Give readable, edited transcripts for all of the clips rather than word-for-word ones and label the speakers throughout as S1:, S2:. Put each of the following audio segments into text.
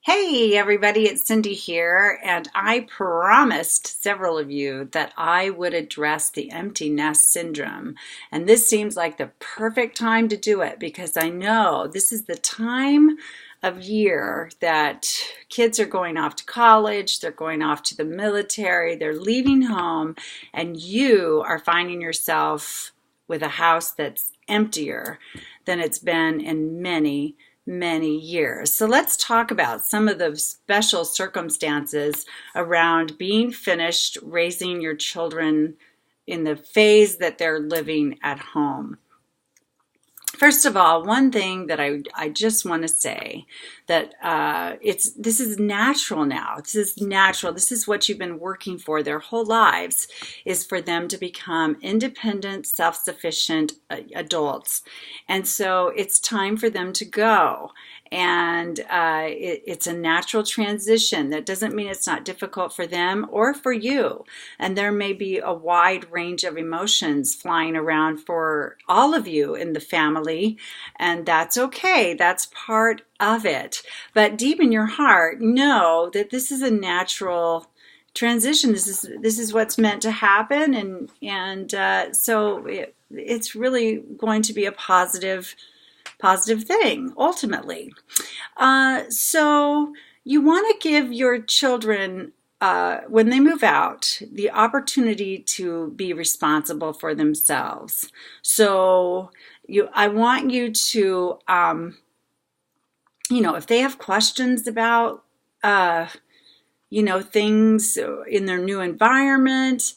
S1: Hey everybody, it's Cindy here, and I promised several of you that I would address the empty nest syndrome. And this seems like the perfect time to do it because I know this is the time of year that kids are going off to college, they're going off to the military, they're leaving home, and you are finding yourself with a house that's emptier than it's been in many years. So let's talk about some of the special circumstances around being finished raising your children in the phase that they're living at home. First of all, one thing that I just want to say that this is natural now. This is natural. This is what you've been working for their whole lives, is for them to become independent, self-sufficient adults. And so it's time for them to go. And it's a natural transition. That doesn't mean it's not difficult for them or for you. And there may be a wide range of emotions flying around for all of you in the family, and that's okay. That's part of it. But deep in your heart, know that this is a natural transition. This is what's meant to happen, and so it's really going to be a positive thing ultimately. So you want to give your children, when they move out, the opportunity to be responsible for themselves. So I want you to, if they have questions about, things in their new environment,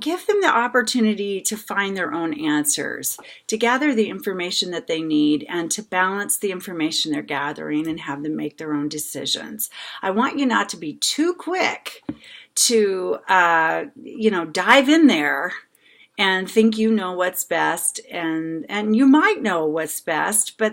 S1: give them the opportunity to find their own answers, to gather the information that they need, and to balance the information they're gathering and have them make their own decisions. I want you not to be too quick to, dive in there and think you know what's best, and you might know what's best, but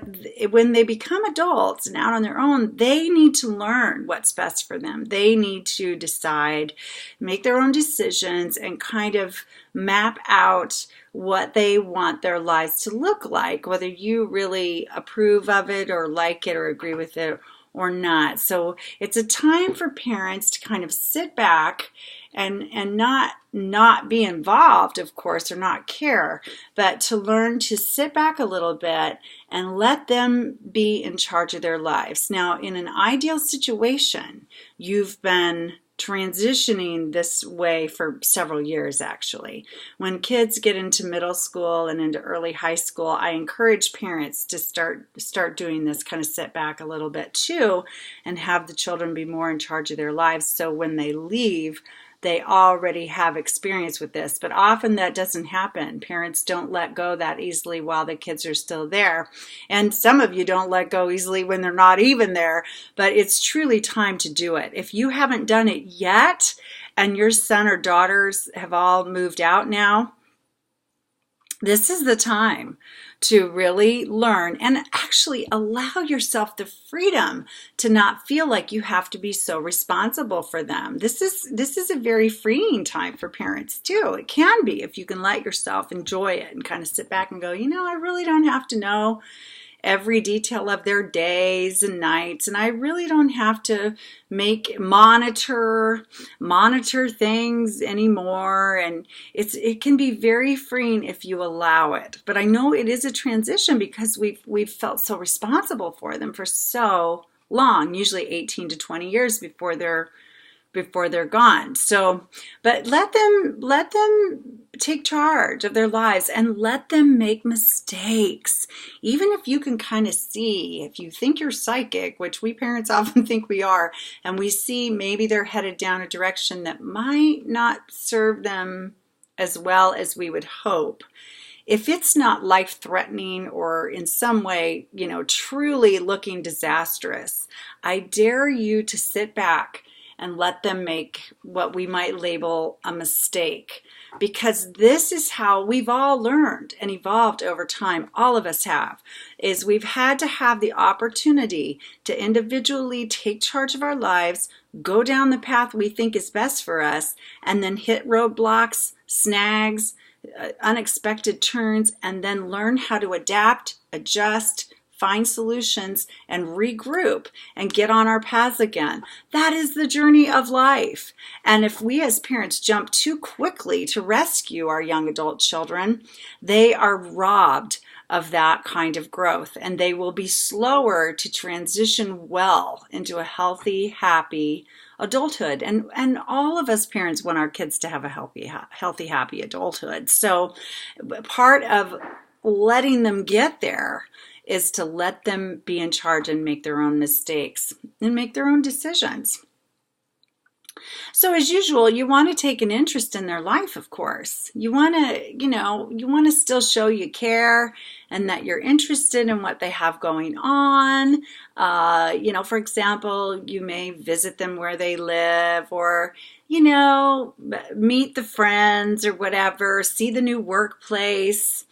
S1: when they become adults and out on their own, they need to learn what's best for them. They need to decide, make their own decisions, and kind of map out what they want their lives to look like, whether you really approve of it or like it or agree with it or not. So it's a time for parents to kind of sit back and not be involved, of course, or not care, but to learn to sit back a little bit and let them be in charge of their lives. Now, in an ideal situation, you've been transitioning this way for several years, actually. When kids get into middle school and into early high school, I encourage parents to start doing this, kind of sit back a little bit too, and have the children be more in charge of their lives, so when they leave, they already have experience with this. But often that doesn't happen. Parents don't let go that easily while the kids are still there. And some of you don't let go easily when they're not even there. But it's truly time to do it. If you haven't done it yet, and your son or daughters have all moved out now, this is the time to really learn and actually allow yourself the freedom to not feel like you have to be so responsible for them. This is a very freeing time for parents too. It can be, if you can let yourself enjoy it and kind of sit back and go, I really don't have to know every detail of their days and nights, and I really don't have to monitor things anymore, and it can be very freeing if you allow it. But I know it is a transition because we've felt so responsible for them for so long, usually 18 to 20 years before they're gone. So, but let them take charge of their lives and let them make mistakes. Even if you can kind of see, if you think you're psychic, which we parents often think we are, and we see maybe they're headed down a direction that might not serve them as well as we would hope. If it's not life-threatening or in some way, truly looking disastrous, I dare you to sit back and let them make what we might label a mistake. Because this is how we've all learned and evolved over time. All of us have, is we've had to have the opportunity to individually take charge of our lives, go down the path we think is best for us, and then hit roadblocks, snags, unexpected turns, and then learn how to adapt, adjust, find solutions and regroup and get on our paths again. That is the journey of life. And if we as parents jump too quickly to rescue our young adult children, they are robbed of that kind of growth, and they will be slower to transition well into a healthy, happy adulthood. And all of us parents want our kids to have a healthy, happy adulthood. So part of letting them get there is to let them be in charge and make their own mistakes and make their own decisions. So as usual, you want to take an interest in their life, of course. You want to still show you care and that you're interested in what they have going on. For example, you may visit them where they live, or, meet the friends or whatever, see the new workplace,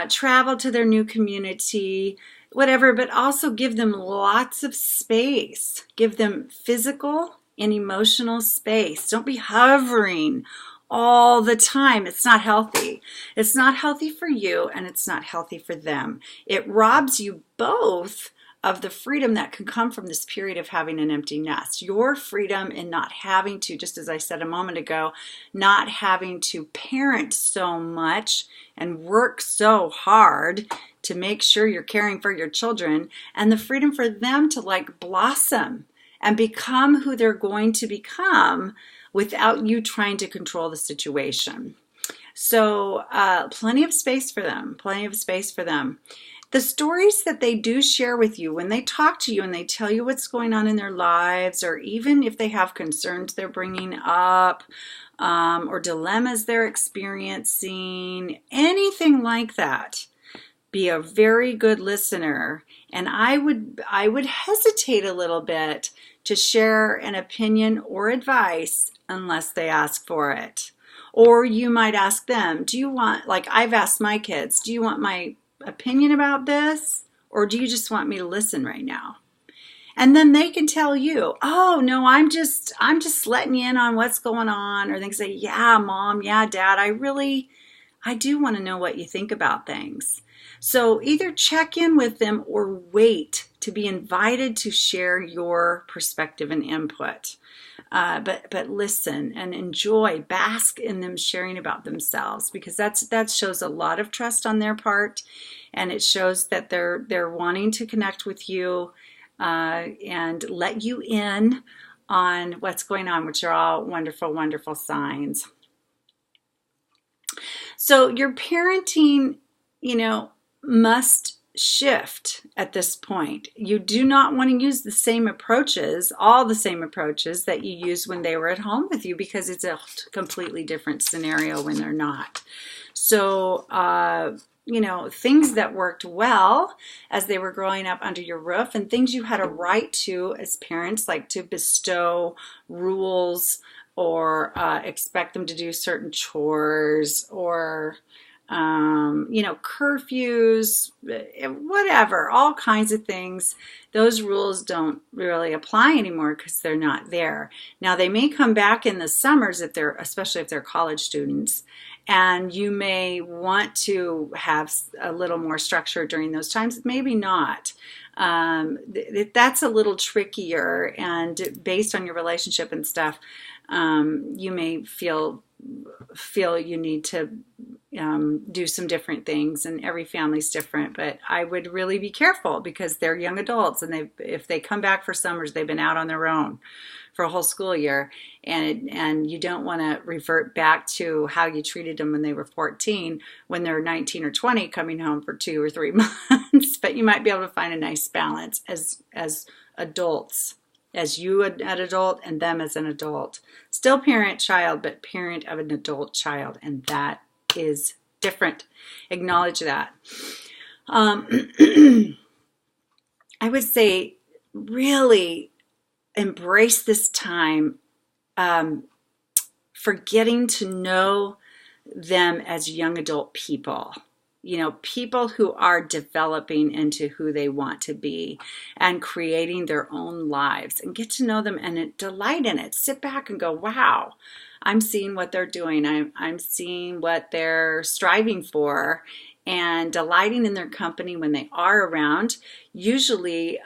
S1: travel to their new community, whatever, but also give them lots of space. Give them physical and emotional space. Don't be hovering all the time. It's not healthy. It's not healthy for you, and it's not healthy for them. It robs you both of the freedom that can come from this period of having an empty nest. Your freedom in not having to, just as I said a moment ago, not having to parent so much and work so hard to make sure you're caring for your children, and the freedom for them to blossom and become who they're going to become without you trying to control the situation. So plenty of space for them, The stories that they do share with you, when they talk to you and they tell you what's going on in their lives, or even if they have concerns they're bringing up, or dilemmas they're experiencing, anything like that, be a very good listener. And I would hesitate a little bit to share an opinion or advice unless they ask for it. Or you might ask them, do you want, like I've asked my kids, do you want my opinion about this? Or do you just want me to listen right now? And then they can tell you, oh no, I'm just letting you in on what's going on. Or they can say, yeah, Mom, yeah, Dad, I do want to know what you think about things. So either check in with them or wait to be invited to share your perspective and input. But listen and enjoy, bask in them sharing about themselves, because that shows a lot of trust on their part, and it shows that they're wanting to connect with you and let you in on what's going on, which are all wonderful, wonderful signs. So your parenting, must shift at this point. You do not want to use all the same approaches that you used when they were at home with you, because it's a completely different scenario when they're not. So, things that worked well as they were growing up under your roof, and things you had a right to as parents, like to bestow rules or expect them to do certain chores, or curfews, whatever, all kinds of things. Those rules don't really apply anymore because they're not there. Now they may come back in the summers especially if they're college students, and you may want to have a little more structure during those times. Maybe not. That's a little trickier, and based on your relationship and stuff, you may feel you need to do some different things, and every family's different. But I would really be careful, because they're young adults, and if they come back for summers, they've been out on their own for a whole school year, and you don't want to revert back to how you treated them when they were 14, when they're 19 or 20, coming home for 2 or 3 months. But you might be able to find a nice balance as adults, as you an adult and them as an adult. Still parent child, but parent of an adult child, and that is different. Acknowledge that. I would say really embrace this time for getting to know them as young adult people. People who are developing into who they want to be and creating their own lives, and get to know them and delight in it. Sit back and go, wow, I'm seeing what they're doing. I'm seeing what they're striving for, and delighting in their company when they are around. Usually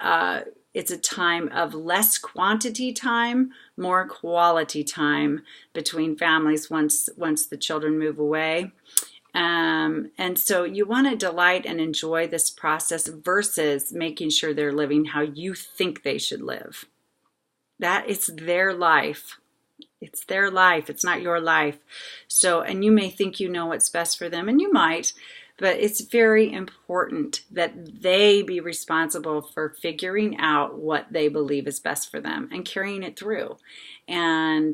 S1: it's a time of less quantity time, more quality time between families once the children move away. And so you want to delight and enjoy this process versus making sure they're living how you think they should live. That it's their life. It's their life. It's not your life. So, and you may think you know what's best for them, and you might, but it's very important that they be responsible for figuring out what they believe is best for them and carrying it through. And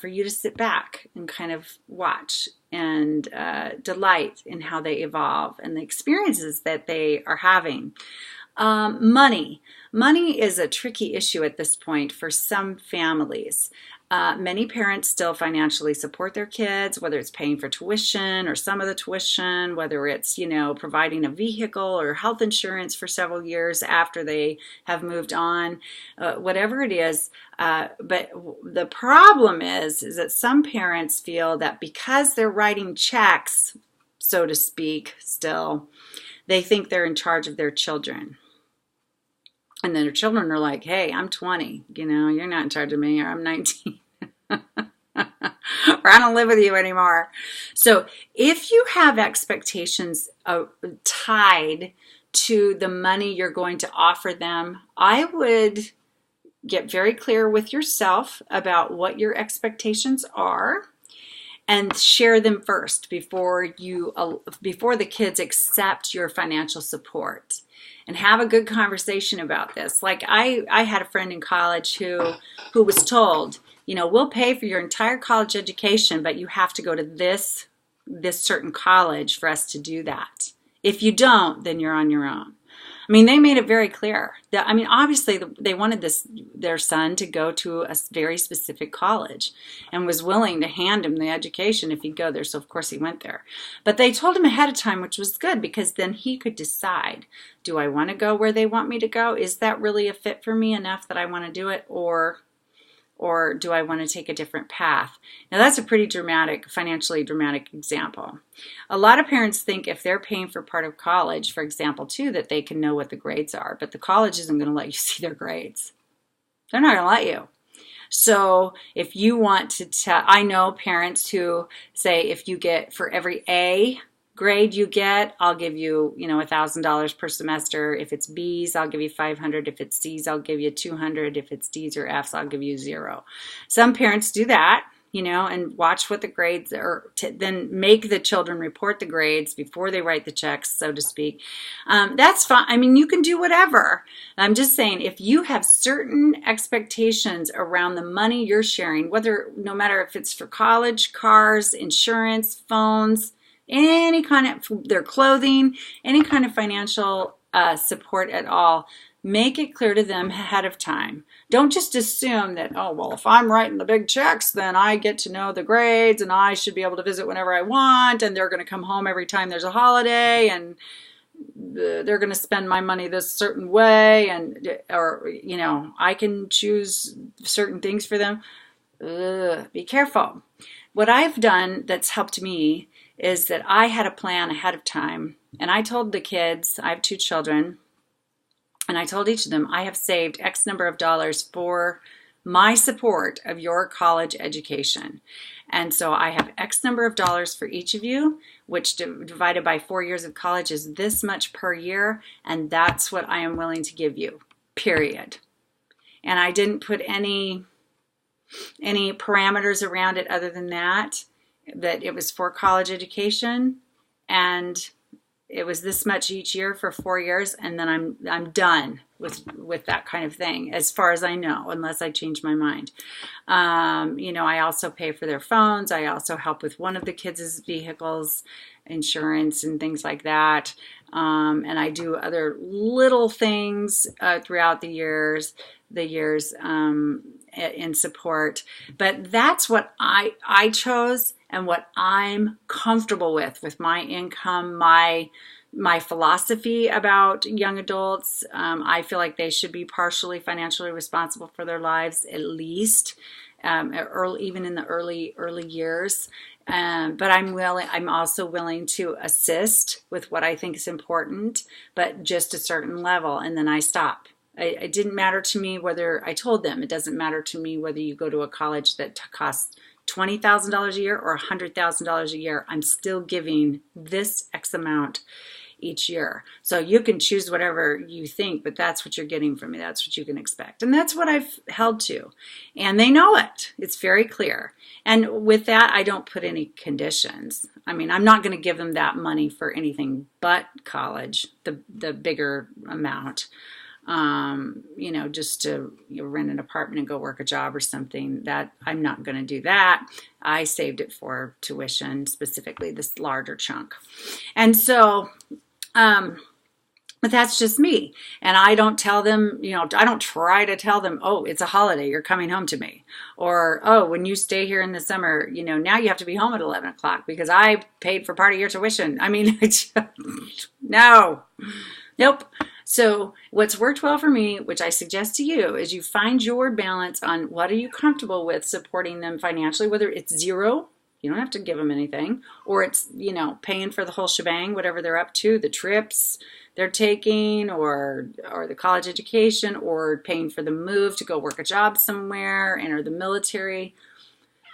S1: for you to sit back and kind of watch and delight in how they evolve and the experiences that they are having. Money is a tricky issue at this point for some families. Many parents still financially support their kids, whether it's paying for tuition or some of the tuition, whether it's, providing a vehicle or health insurance for several years after they have moved on, whatever it is. But the problem is that some parents feel that because they're writing checks, so to speak, still, they think they're in charge of their children. And then their children are like, hey, I'm 20, you're not in charge of me, or I'm 19. Or I don't live with you anymore. So if you have expectations tied to the money you're going to offer them, I would get very clear with yourself about what your expectations are and share them first before the kids accept your financial support. And have a good conversation about this. Like I had a friend in college who was told, we'll pay for your entire college education, but you have to go to this certain college for us to do that. If you don't, then you're on your own. I mean, they made it very clear that, obviously they wanted their son to go to a very specific college and was willing to hand him the education if he'd go there. So of course he went there, but they told him ahead of time, which was good because then he could decide, do I want to go where they want me to go? Is that really a fit for me enough that I want to do it? Or do I want to take a different path? Now that's a pretty financially dramatic example. A lot of parents think if they're paying for part of college, for example, too, that they can know what the grades are, but the college isn't going to let you see their grades. They're not going to let you. So if you want to I know parents who say if you get for every A grade you get, I'll give you, $1,000 per semester. If it's B's, I'll give you $500. If it's C's, I'll give you $200. If it's D's or F's, I'll give you $0. Some parents do that, and watch what the grades are, then make the children report the grades before they write the checks, so to speak. That's fine. You can do whatever. I'm just saying, if you have certain expectations around the money you're sharing, no matter if it's for college, cars, insurance, phones, any kind of their clothing, any kind of financial support at all, make it clear to them ahead of time. Don't just assume that, if I'm writing the big checks, then I get to know the grades and I should be able to visit whenever I want and they're going to come home every time there's a holiday and they're going to spend my money this certain way or I can choose certain things for them. Be careful. What I've done that's helped me is that I had a plan ahead of time, and I told the kids, I have 2 children, and I told each of them, I have saved X number of dollars for my support of your college education. And so I have X number of dollars for each of you, which divided by 4 years of college is this much per year, and that's what I am willing to give you, period. And I didn't put any parameters around it other than that it was for college education and it was this much each year for 4 years, and then I'm done with that kind of thing, as far as I know, unless I change my mind. I also pay for their phones. I also help with one of the kids' vehicles, insurance and things like that. And I do other little things throughout the years in support. But that's what I chose and what I'm comfortable with my income, my my philosophy about young adults. I feel like they should be partially financially responsible for their lives, at least even in the early years. But I'm also willing to assist with what I think is important, but just a certain level, and then I stop. It didn't matter to me whether, I told them, it doesn't matter to me whether you go to a college that costs $20,000 a year or $100,000 a year. I'm still giving this X amount each year. So you can choose whatever you think, but that's what you're getting from me. That's what you can expect. And that's what I've held to. And they know it. It's very clear. And with that, I don't put any conditions. I mean, I'm not going to give them that money for anything but college, the bigger amount. Just to rent an apartment and go work a job or something, that I'm not going to do that. I saved it for tuition, specifically this larger chunk. And so, but that's just me. And I don't tell them, I don't try to tell them, oh, it's a holiday, you're coming home to me. Or, oh, when you stay here in the summer, now you have to be home at 11 o'clock because I paid for part of your tuition. I mean, no, nope. So what's worked well for me, which I suggest to you, is you find your balance on what are you comfortable with supporting them financially, whether it's zero, you don't have to give them anything, or it's, paying for the whole shebang, whatever they're up to, the trips they're taking, or the college education, or paying for the move to go work a job somewhere, enter the military,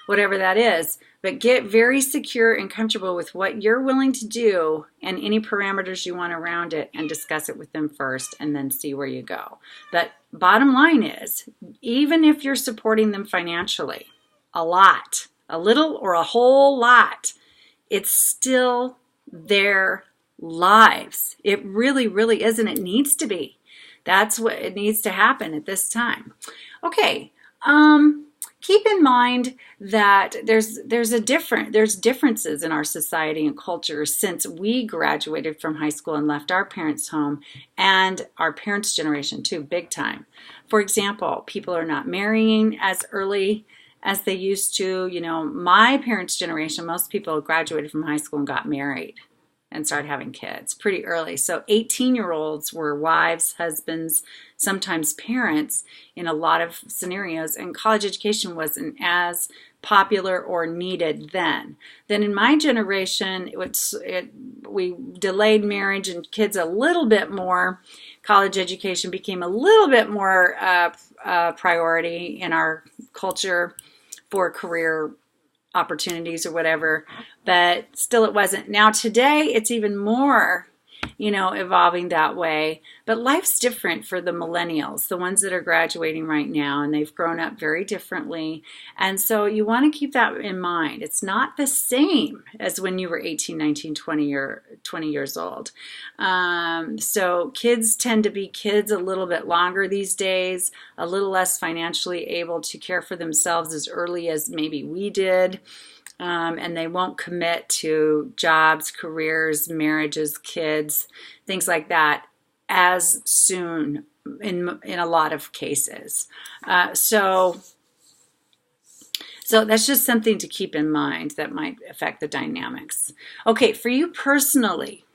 S1: whatever that is. But get very secure and comfortable with what you're willing to do and any parameters you want around it, and discuss it with them first and then see where you go. But bottom line is, even if you're supporting them financially, a lot, a little or a whole lot, it's still their lives. It really, really is, and it needs to be. That's what it needs to happen at this time. Okay. Keep in mind that there's differences in our society and culture since we graduated from high school and left our parents' home, and our parents' generation too, big time. For example, people are not marrying as early as they used to. My parents' generation, most people graduated from high school and got married and started having kids pretty early. So 18-year-olds were wives, husbands, sometimes parents in a lot of scenarios, and college education wasn't as popular or needed then. Then in my generation, we delayed marriage and kids a little bit more. College education became a little bit more priority in our culture for career opportunities or whatever, but still it wasn't. Now today it's even more, evolving that way. But life's different for the millennials, the ones that are graduating right now, and they've grown up very differently. And so you want to keep that in mind. It's not the same as when you were 18, 19, 20 years old. So kids tend to be kids a little bit longer these days, a little less financially able to care for themselves as early as maybe we did. And they won't commit to jobs, careers, marriages, kids, things like that as soon in a lot of cases. So that's just something to keep in mind that might affect the dynamics. Okay, for you personally,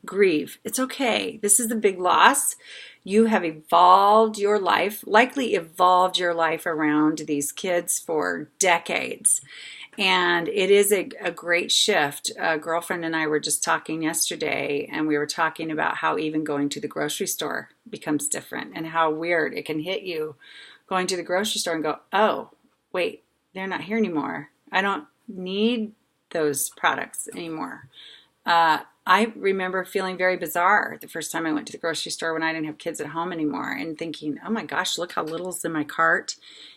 S1: grieve. It's okay. This is a big loss. You have likely evolved your life around these kids for decades. And it is a great shift. A girlfriend and I were just talking yesterday, and we were talking about how even going to the grocery store becomes different, and how weird it can hit you going to the grocery store and go, oh, wait, they're not here anymore. I don't need those products anymore. I remember feeling very bizarre the first time I went to the grocery store when I didn't have kids at home anymore, and thinking, oh my gosh, look how little's in my cart,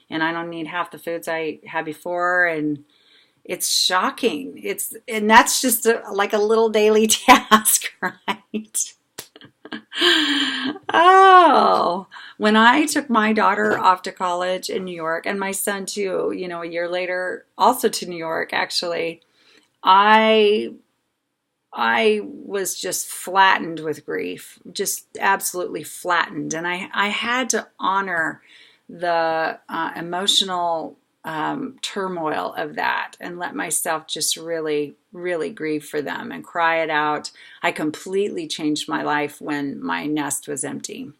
S1: and I don't need half the foods I had before, and it's shocking. And that's just like a little daily task, right? Oh, when I took my daughter off to college in New York, and my son too, a year later, also to New York, actually, I was just flattened with grief, just absolutely flattened. And I had to honor the emotional turmoil of that and let myself just really, really grieve for them and cry it out. I completely changed my life when my nest was empty.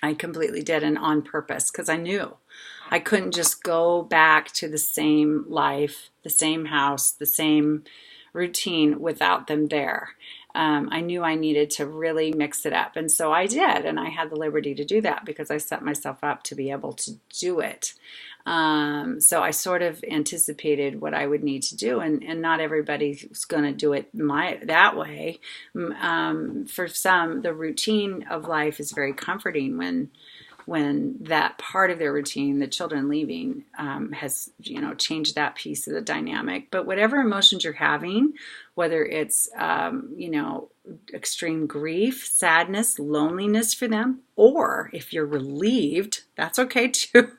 S1: I completely did, and on purpose, because I knew I couldn't just go back to the same life, the same house, the same routine without them there. I knew I needed to really mix it up. And so I did. And I had the liberty to do that because I set myself up to be able to do it. So I sort of anticipated what I would need to do. And not everybody's going to do it that way. For some, the routine of life is very comforting when that part of their routine, the children leaving, has changed that piece of the dynamic. But whatever emotions you're having, whether it's extreme grief, sadness, loneliness for them, or if you're relieved, that's okay too.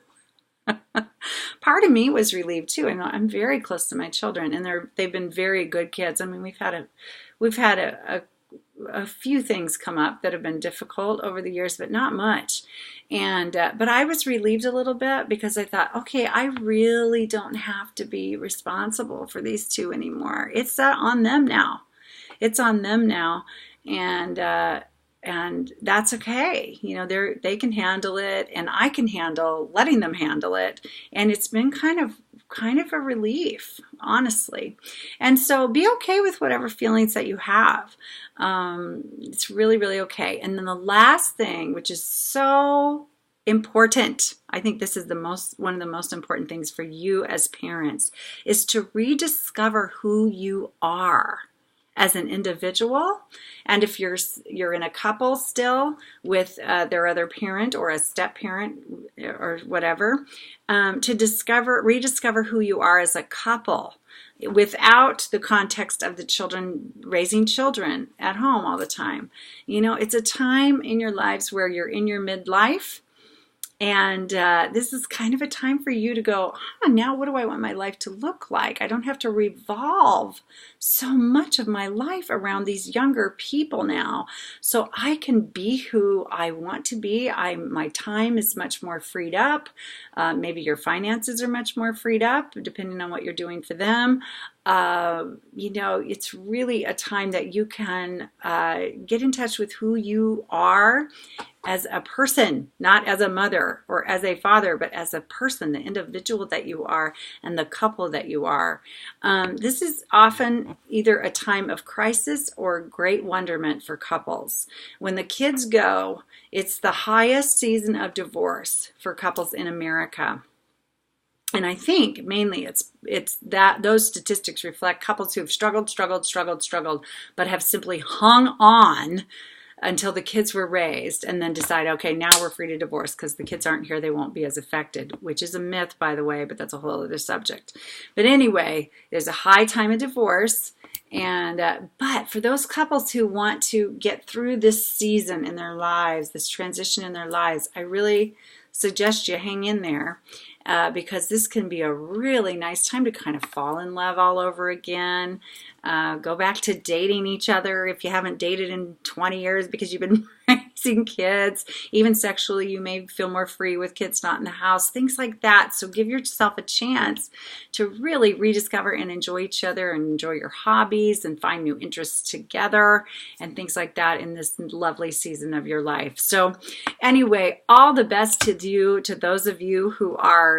S1: Part of me was relieved too. I'm very close to my children, and they've been very good kids. I mean, we've had a few things come up that have been difficult over the years, but not much. And but I was relieved a little bit because I thought, okay, I really don't have to be responsible for these two anymore. It's on them now. It's on them now, and that's okay. They can handle it, and I can handle letting them handle it. And it's been kind of a relief, honestly. And so be okay with whatever feelings that you have. It's really, really okay. And then the last thing, which is so important, I think this is one of the most important things for you as parents, is to rediscover who you are as an individual. And if you're in a couple still with their other parent or a step parent or whatever, to rediscover who you are as a couple without the context of the children, raising children at home all the time. It's a time in your lives where you're in your midlife. And this is kind of a time for you to go, now what do I want my life to look like? I don't have to revolve so much of my life around these younger people now. So I can be who I want to be. My time is much more freed up. Maybe your finances are much more freed up, depending on what you're doing for them. It's really a time that you can get in touch with who you are as a person, not as a mother or as a father, but as a person, the individual that you are and the couple that you are. This is often either a time of crisis or great wonderment for couples. When the kids go, it's the highest season of divorce for couples in America. And I think mainly it's that those statistics reflect couples who have struggled, but have simply hung on until the kids were raised and then decide, okay, now we're free to divorce because the kids aren't here, they won't be as affected, which is a myth, by the way, but that's a whole other subject. But anyway, there's a high time of divorce. And but for those couples who want to get through this season in their lives, this transition in their lives, I really suggest you hang in there. Because this can be a really nice time to kind of fall in love all over again. Go back to dating each other if you haven't dated in 20 years because you've been raising kids. Even sexually, you may feel more free with kids not in the house, things like that. So give yourself a chance to really rediscover and enjoy each other and enjoy your hobbies and find new interests together and things like that in this lovely season of your life. So anyway, all the best to you, to those of you who are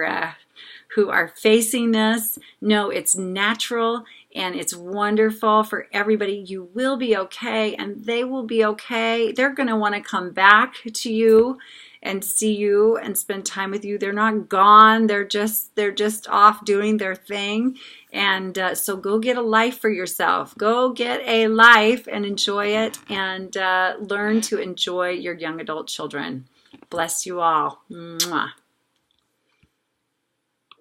S1: facing this. No, it's natural and it's wonderful for everybody. You will be okay and they will be okay. They're going to want to come back to you and see you and spend time with you. They're not gone. They're just off doing their thing. And so go get a life for yourself. Go get a life and enjoy it and learn to enjoy your young adult children. Bless you all. Mwah.